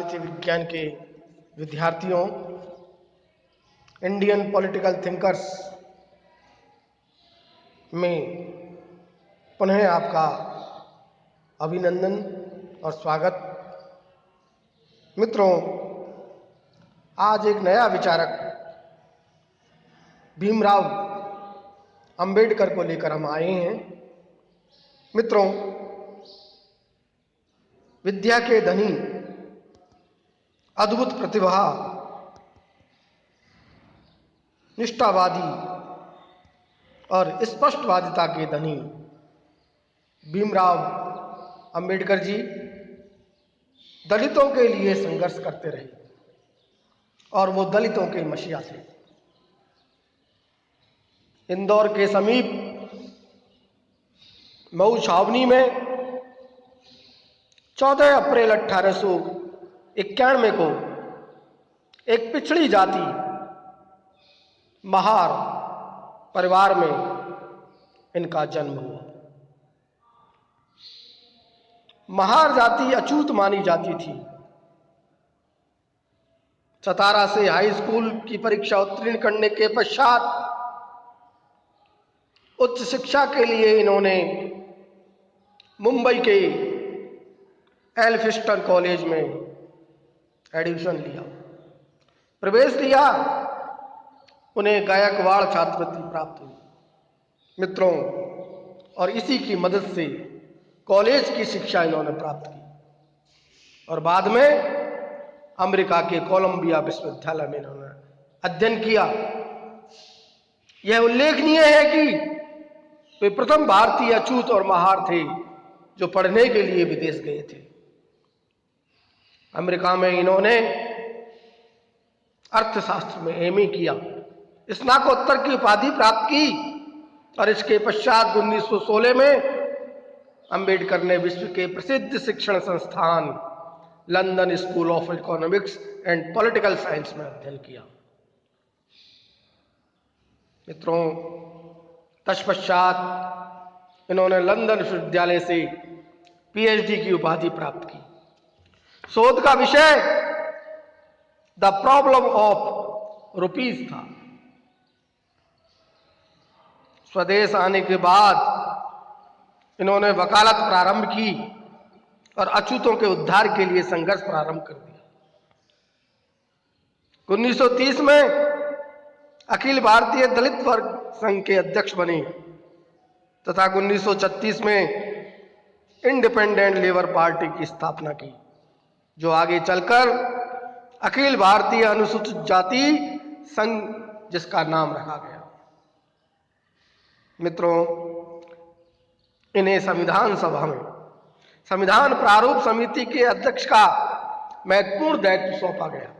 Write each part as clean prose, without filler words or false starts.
राजनीति विज्ञान के विद्यार्थियों, इंडियन पॉलिटिकल थिंकर्स में पुनः आपका अभिनंदन और स्वागत। मित्रों, आज एक नया विचारक भीमराव अंबेडकर को लेकर हम आए हैं। मित्रों, विद्या के धनी, अद्भुत प्रतिभा, निष्ठावादी और स्पष्टवादिता के धनी भीमराव अंबेडकर जी दलितों के लिए संघर्ष करते रहे और वो दलितों के मसीहा थे। इंदौर के समीप मऊ छावनी में 14 अप्रैल 1891 को एक पिछड़ी जाति महार परिवार में इनका जन्म हुआ। महार जाति अछूत मानी जाती थी। सतारा से हाई स्कूल की परीक्षा उत्तीर्ण करने के पश्चात उच्च शिक्षा के लिए इन्होंने मुंबई के एल्फिस्टन कॉलेज में एडमिशन लिया, प्रवेश लिया। उन्हें गायकवाड़ छात्रवृत्ति प्राप्त हुई। मित्रों, और इसी की मदद से कॉलेज की शिक्षा इन्होंने प्राप्त की और बाद में अमेरिका के कोलंबिया विश्वविद्यालय में इन्होंने अध्ययन किया। यह उल्लेखनीय है कि वे प्रथम भारतीय अछूत और महार थे जो पढ़ने के लिए विदेश गए थे। अमेरिका में इन्होंने अर्थशास्त्र में एमए किया, स्नातकोत्तर की उपाधि प्राप्त की और इसके पश्चात 1916 में अंबेडकर ने विश्व के प्रसिद्ध शिक्षण संस्थान London school of economics and political science में अध्ययन किया। मित्रों, तत्पश्चात इन्होंने लंदन विश्वविद्यालय से पीएचडी की उपाधि प्राप्त की। शोध का विषय द प्रॉब्लम ऑफ रुपीज था। स्वदेश आने के बाद इन्होंने वकालत प्रारंभ की और अछूतों के उद्धार के लिए संघर्ष प्रारंभ कर दिया। 1930 में अखिल भारतीय दलित वर्ग संघ के अध्यक्ष बने तथा 1936 में इंडिपेंडेंट लेबर पार्टी की स्थापना की, जो आगे चलकर अखिल भारतीय अनुसूचित जाति संघ जिसका नाम रखा गया। मित्रों, इन्हें संविधान सभा में संविधान प्रारूप समिति के अध्यक्ष का महत्वपूर्ण दायित्व सौंपा गया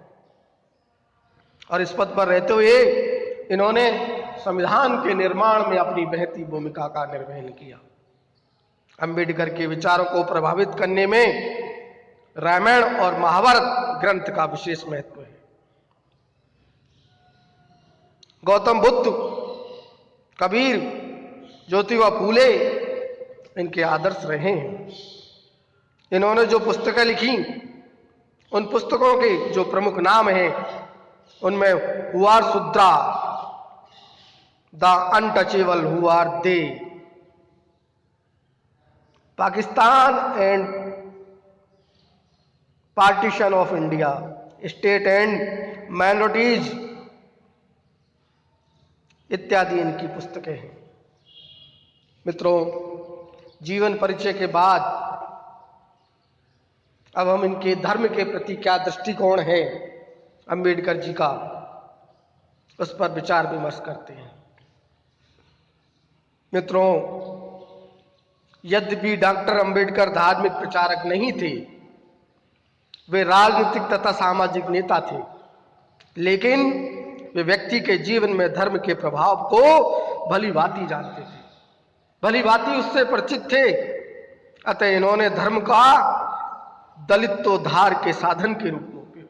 और इस पद पर रहते हुए इन्होंने संविधान के निर्माण में अपनी महती भूमिका का निर्वहन किया। अंबेडकर के विचारों को प्रभावित करने में रामायण और महाभारत ग्रंथ का विशेष महत्व है। गौतम बुद्ध, कबीर, ज्योतिबा फूले इनके आदर्श रहे हैं। इन्होंने जो पुस्तकें लिखी, उन पुस्तकों के जो प्रमुख नाम हैं उनमें who are Shudra, the untouchable who are they, Pakistan and partition of India, state and minorities इत्यादि इनकी पुस्तकें हैं। मित्रों, जीवन परिचय के बाद अब हम इनके धर्म के प्रति क्या दृष्टिकोण है अंबेडकर जी का, उस पर विचार विमर्श करते हैं। मित्रों, यद्यपि डॉक्टर अंबेडकर धार्मिक प्रचारक नहीं थे, वे राजनीतिक तथा सामाजिक नेता थे, लेकिन वे व्यक्ति के जीवन में धर्म के प्रभाव को भली भांति जानते थे, भली भांति उससे परिचित थे। अतः इन्होंने धर्म का दलितोद्धार के साधन के रूप में उपयोग किया।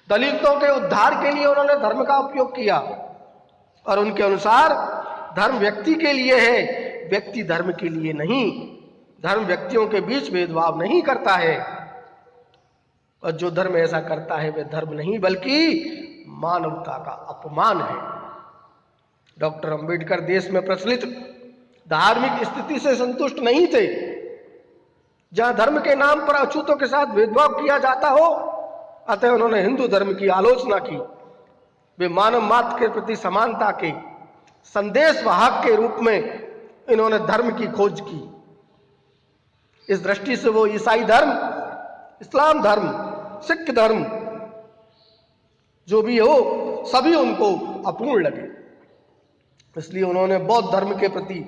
दलितों के उद्धार के लिए उन्होंने धर्म का उपयोग किया और उनके अनुसार धर्म व्यक्ति के लिए है, व्यक्ति धर्म के लिए नहीं। धर्म व्यक्तियों के बीच भेदभाव नहीं करता है और जो धर्म ऐसा करता है वह धर्म नहीं बल्कि मानवता का अपमान है। डॉक्टर अंबेडकर देश में प्रचलित धार्मिक स्थिति से संतुष्ट नहीं थे। जहां धर्म के नाम पर अछूतों के साथ भेदभाव किया जाता हो, अतः उन्होंने हिंदू धर्म की आलोचना की। वे मानव मात्र के प्रति समानता के संदेश वाहक के रूप में इन्होंने धर्म की खोज की। इस दृष्टि से वो ईसाई धर्म, इस्लाम धर्म, सिख धर्म जो भी हो, सभी उनको अपूर्ण लगे। इसलिए उन्होंने बौद्ध धर्म के प्रति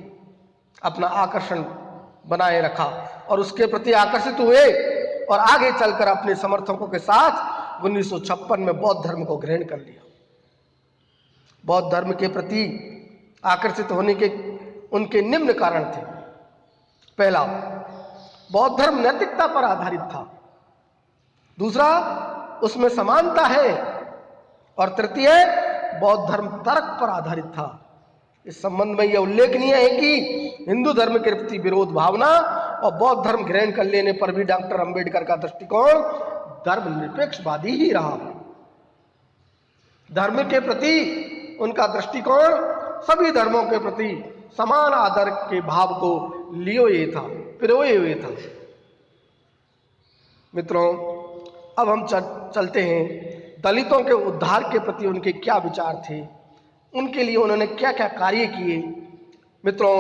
अपना आकर्षण बनाए रखा और उसके प्रति आकर्षित हुए और आगे चलकर अपने समर्थकों के साथ 1956 में बौद्ध धर्म को ग्रहण कर लिया। बौद्ध धर्म के प्रति आकर्षित होने के उनके निम्न कारण थे। पहला, बौद्ध धर्म नैतिकता पर आधारित था। दूसरा, उसमें समानता है। और तृतीय, बौद्ध धर्म तर्क पर आधारित था। इस संबंध में यह उल्लेखनीय है कि हिंदू धर्म के प्रति विरोध भावना और बौद्ध धर्म ग्रहण कर लेने पर भी डॉक्टर अंबेडकर का दृष्टिकोण धर्मनिरपेक्षवादी ही रहा। धर्म के प्रति उनका दृष्टिकोण सभी धर्मों के प्रति समान आदर के भाव को पिरोए हुए था। मित्रों, अब हम चलते हैं दलितों के उद्धार के प्रति उनके क्या विचार थे, उनके लिए उन्होंने क्या क्या कार्य किए। मित्रों,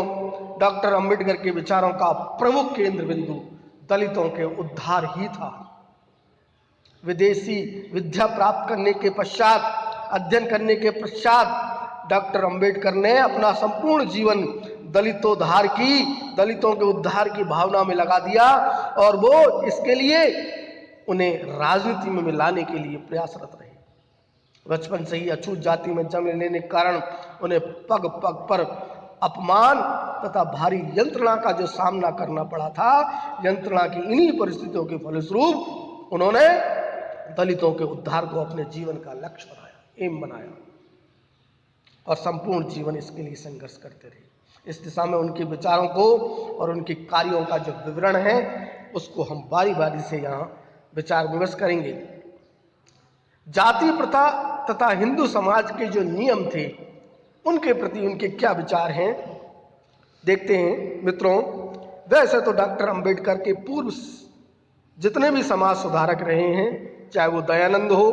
डॉक्टर अंबेडकर के विचारों का प्रमुख केंद्र बिंदु दलितों के उद्धार ही था। विदेशी विद्या प्राप्त करने के पश्चात, अध्ययन करने के पश्चात डॉक्टर अंबेडकर ने अपना संपूर्ण जीवन दलितों के उद्धार की भावना में लगा दिया और वो इसके लिए उन्हें राजनीति में लाने के लिए प्रयासरत रहे। बचपन से ही अछूत जाति में जन्म लेने के कारण उन्हें पग पग पर अपमान तथा भारी यंत्रणा का जो सामना करना पड़ा था, यंत्रणा की इन्हीं परिस्थितियों के फलस्वरूप उन्होंने दलितों के उद्धार को अपने जीवन का लक्ष्य बनाया, एम बनाया और संपूर्ण जीवन इसके लिए संघर्ष करते रहे। इस दिशा में उनके विचारों को और उनके कार्यों का जो विवरण है उसको हम बारी बारी से यहाँ विचार विमर्श करेंगे। जाति प्रथा तथा हिंदू समाज के जो नियम थे उनके प्रति उनके क्या विचार हैं, देखते हैं। मित्रों, वैसे तो डॉक्टर अंबेडकर के पूर्व जितने भी समाज सुधारक रहे हैं, चाहे वो दयानंद हो,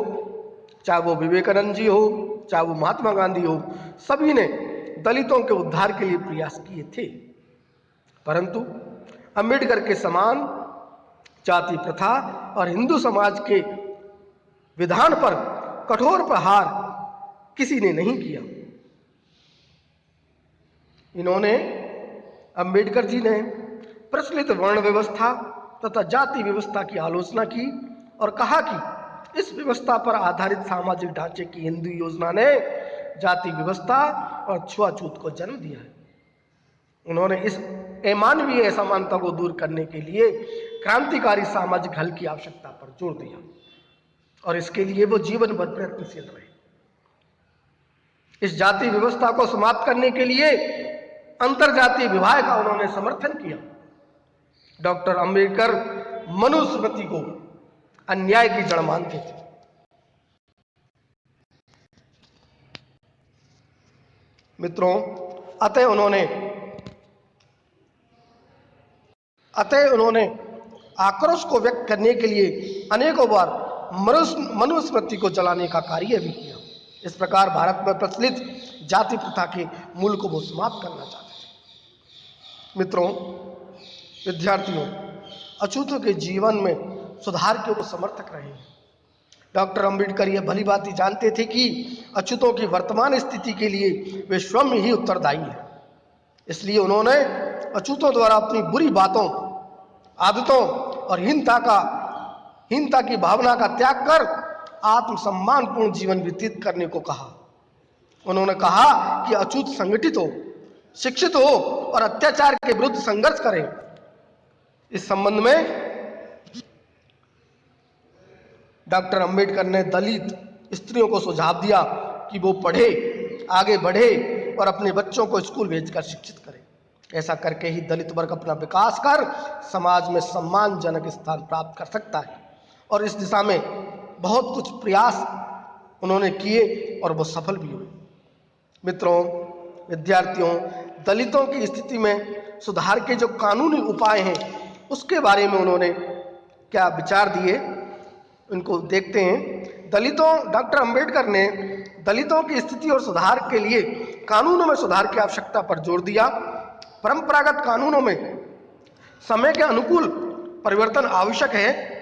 चाहे वो विवेकानंद जी हो, चाहे वो महात्मा गांधी हो, सभी ने दलितों के उद्धार के लिए प्रयास किए थे। परंतु अंबेडकर के समान जाति प्रथा और हिंदू समाज के विधान पर कठोर प्रहार किसी ने नहीं किया। अंबेडकर जी ने प्रचलित वर्ण व्यवस्था तथा जाति व्यवस्था की आलोचना की और कहा कि इस व्यवस्था पर आधारित सामाजिक ढांचे की हिंदू योजना ने जाति व्यवस्था और छुआछूत को जन्म दिया है। उन्होंने इस अमानवीय असमानता को दूर करने के लिए क्रांतिकारी सामाजिक हल की आवश्यकता पर जोर दिया और इसके लिए वो जीवन भर प्रयत्नशील रहे। इस जाति व्यवस्था को समाप्त करने के लिए अंतरजातीय विवाह का उन्होंने समर्थन किया। डॉक्टर अंबेडकर मनुस्मृति को अन्याय की जड़ मानते थे। मित्रों, अतः उन्होंने आक्रोश को व्यक्त करने के लिए अनेकों बार मनुस्मृति को जलाने का कार्य भी किया। इस प्रकार भारत में प्रचलित जाति प्रथा के मूल को वो समाप्त करना चाहते थे। मित्रों, विद्यार्थियों, अछूतों के जीवन में सुधार के वो समर्थक रहे हैं। डॉक्टर अंबेडकर यह भली भांति जानते थे कि अछूतों की वर्तमान स्थिति के लिए वे स्वयं ही उत्तरदायी हैं। इसलिए उन्होंने अछूतों द्वारा अपनी बुरी बातों, आदतों और हीनता की भावना का त्याग कर आत्मसम्मानपूर्ण जीवन व्यतीत करने को कहा। उन्होंने कहा कि अछूत संगठित हो, शिक्षित हो और अत्याचार के विरुद्ध संघर्ष करें। इस संबंध में डॉक्टर अंबेडकर ने दलित स्त्रियों को सुझाव दिया कि वो पढ़े, आगे बढ़े और अपने बच्चों को स्कूल भेजकर शिक्षित करें। ऐसा करके ही दलित वर्ग अपना विकास कर समाज में सम्मानजनक स्थान प्राप्त कर सकता है और इस दिशा में बहुत कुछ प्रयास उन्होंने किए और वो सफल भी हुए। मित्रों, विद्यार्थियों, दलितों की स्थिति में सुधार के जो कानूनी उपाय हैं उसके बारे में उन्होंने क्या विचार दिए, उनको देखते हैं। डॉक्टर अंबेडकर ने दलितों की स्थिति और सुधार के लिए कानूनों में सुधार की आवश्यकता पर जोर दिया। परंपरागत कानूनों में समय के अनुकूल परिवर्तन आवश्यक है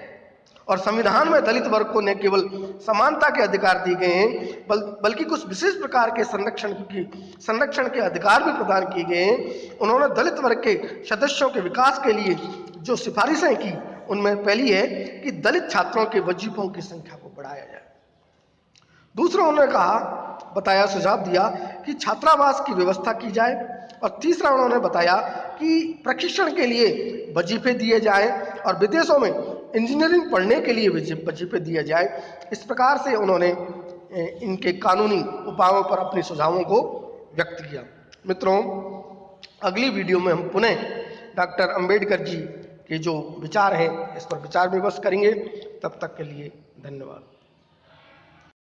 और संविधान में दलित वर्ग को न केवल समानता के अधिकार दिए गए हैं बल्कि कुछ विशेष प्रकार के संरक्षण के अधिकार भी प्रदान किए गए हैं। उन्होंने दलित वर्ग के सदस्यों के विकास के लिए जो सिफारिशें की उनमें पहली है कि दलित छात्रों के वजीफों की संख्या को बढ़ाया जाए। दूसरा उन्होंने बताया, सुझाव दिया कि छात्रावास की व्यवस्था की जाए और तीसरा उन्होंने बताया कि प्रशिक्षण के लिए वजीफे दिए जाए और विदेशों में इंजीनियरिंग पढ़ने के लिए वजीफे दिए जाए। इस प्रकार से उन्होंने इनके कानूनी उपायों पर अपने सुझावों को व्यक्त किया। मित्रों, अगली वीडियो में हम पुनः डॉक्टर अंबेडकर जी के जो विचार हैं इस पर विचार विमर्श करेंगे। तब तक के लिए धन्यवाद।